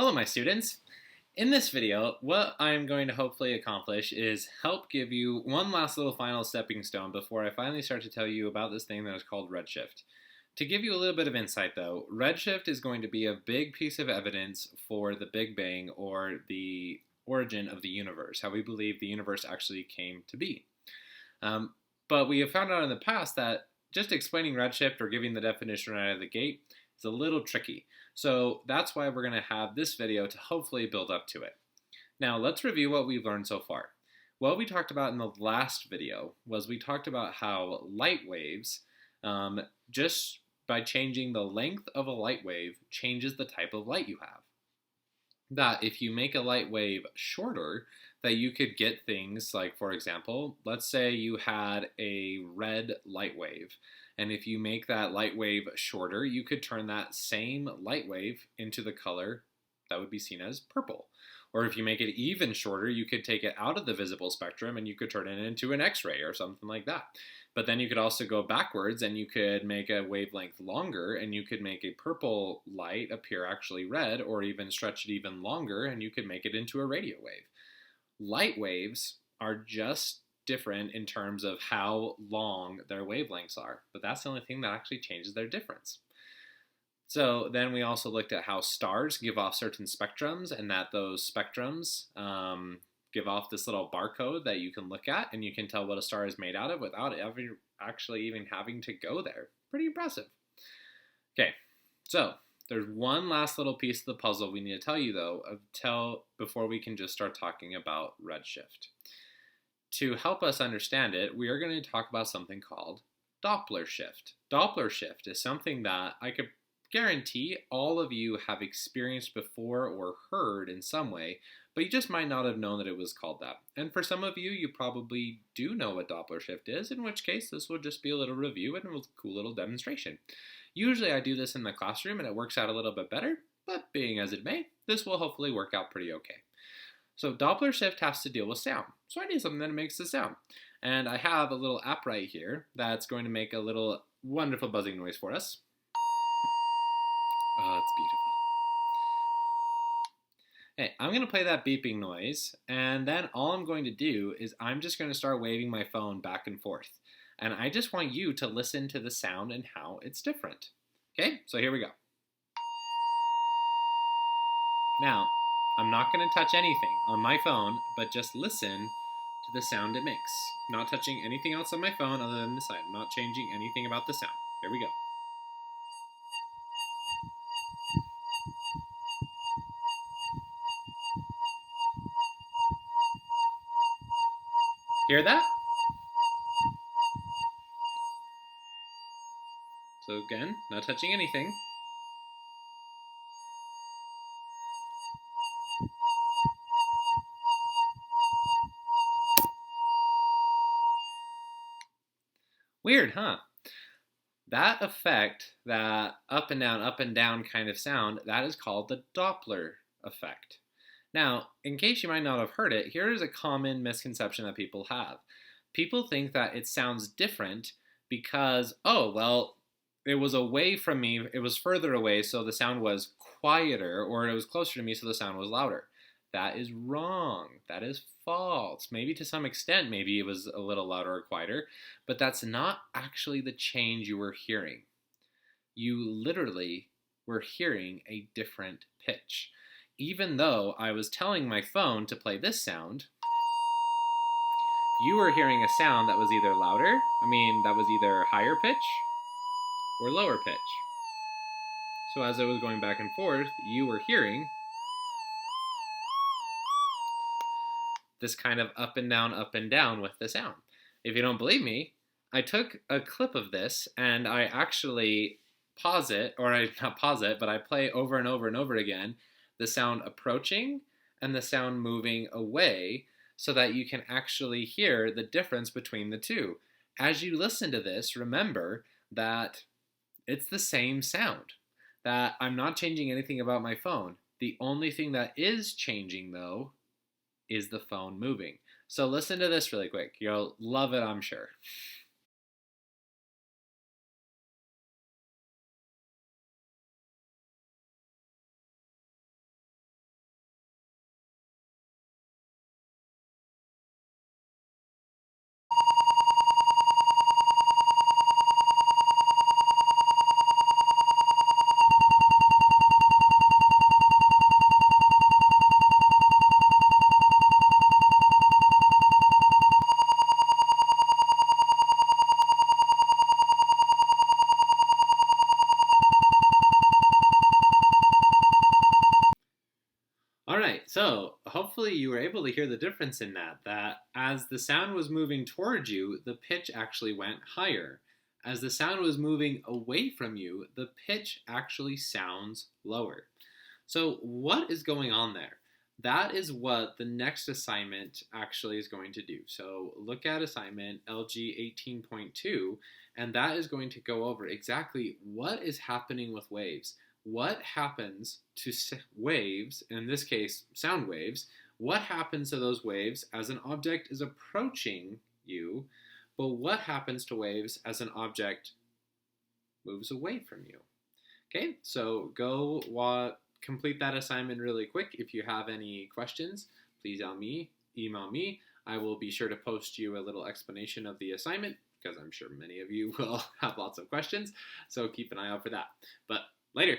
Hello, my students. In this video, what I'm going to hopefully accomplish is help give you one last little final stepping stone before I finally start to tell you about this thing that is called redshift. To give you a little bit of insight though, redshift is going to be a big piece of evidence for the Big Bang, or the origin of the universe, how we believe the universe actually came to be. But we have found out in the past that just explaining redshift or giving the definition right out of the gate is a little tricky. So that's why we're going to have this video to hopefully build up to it. Now let's review what we've learned so far. What we talked about in the last video was we talked about how light waves, just by changing the length of a light wave, changes the type of light you have. That if you make a light wave shorter, that you could get things like, for example, let's say you had a red light wave. And if you make that light wave shorter, you could turn that same light wave into the color that would be seen as purple. Or if you make it even shorter, you could take it out of the visible spectrum and you could turn it into an X-ray or something like that. But then you could also go backwards and you could make a wavelength longer and you could make a purple light appear actually red, or even stretch it even longer and you could make it into a radio wave. Light waves are just different in terms of how long their wavelengths are, but that's the only thing that actually changes their difference. So then we also looked at how stars give off certain spectrums, and that those spectrums give off this little barcode that you can look at, and you can tell what a star is made out of without ever actually even having to go there. Pretty impressive. Okay, so there's one last little piece of the puzzle we need to tell you though, before we can just start talking about redshift. To help us understand it, we are going to talk about something called doppler shift. Doppler shift is something that I could guarantee all of you have experienced before or heard in some way, but you just might not have known that it was called that. And for some of you, you probably do know what doppler shift is, in which case this will just be a little review and a cool little demonstration. Usually I do this in the classroom and it works out a little bit better, but being as it may, this will hopefully work out pretty okay. So doppler shift has to deal with sound. So I need something that makes the sound. And I have a little app right here that's going to make a little wonderful buzzing noise for us. Oh, it's beautiful. Hey, I'm going to play that beeping noise, and then all I'm going to do is I'm just going to start waving my phone back and forth. And I just want you to listen to the sound and how it's different. Okay, so here we go. Now, I'm not going to touch anything on my phone, but just listen to the sound it makes. Not touching anything else on my phone other than the side. I'm not changing anything about the sound. Here we go. Hear that? So again, not touching anything. Weird, huh? That effect, that up and down kind of sound, that is called the Doppler effect. Now, in case you might not have heard it, here is a common misconception that people have. People think that it sounds different because, oh, well, it was away from me, it was further away, so the sound was quieter, or it was closer to me, so the sound was louder. That is wrong. That is false. Maybe to some extent, maybe it was a little louder or quieter, but that's not actually the change you were hearing. You literally were hearing a different pitch. Even though I was telling my phone to play this sound, you were hearing a sound that was either that was either higher pitch or lower pitch. So as I was going back and forth, you were hearing this kind of up and down with the sound. If you don't believe me, I took a clip of this and I actually I play over and over and over again the sound approaching and the sound moving away, so that you can actually hear the difference between the two. As you listen to this, remember that it's the same sound, that I'm not changing anything about my phone. The only thing that is changing, though, is the phone moving. So listen to this really quick. You'll love it, I'm sure. So hopefully you were able to hear the difference in that as the sound was moving towards you, the pitch actually went higher. As the sound was moving away from you, the pitch actually sounds lower. So what is going on there? That is what the next assignment actually is going to do. So look at assignment LG 18.2, and that is going to go over exactly what is happening with waves. What happens to waves, in this case sound waves, what happens to those waves as an object is approaching you, but what happens to waves as an object moves away from you? Okay, so go complete that assignment really quick. If you have any questions, please email me. I will be sure to post you a little explanation of the assignment because I'm sure many of you will have lots of questions. So keep an eye out for that. But later.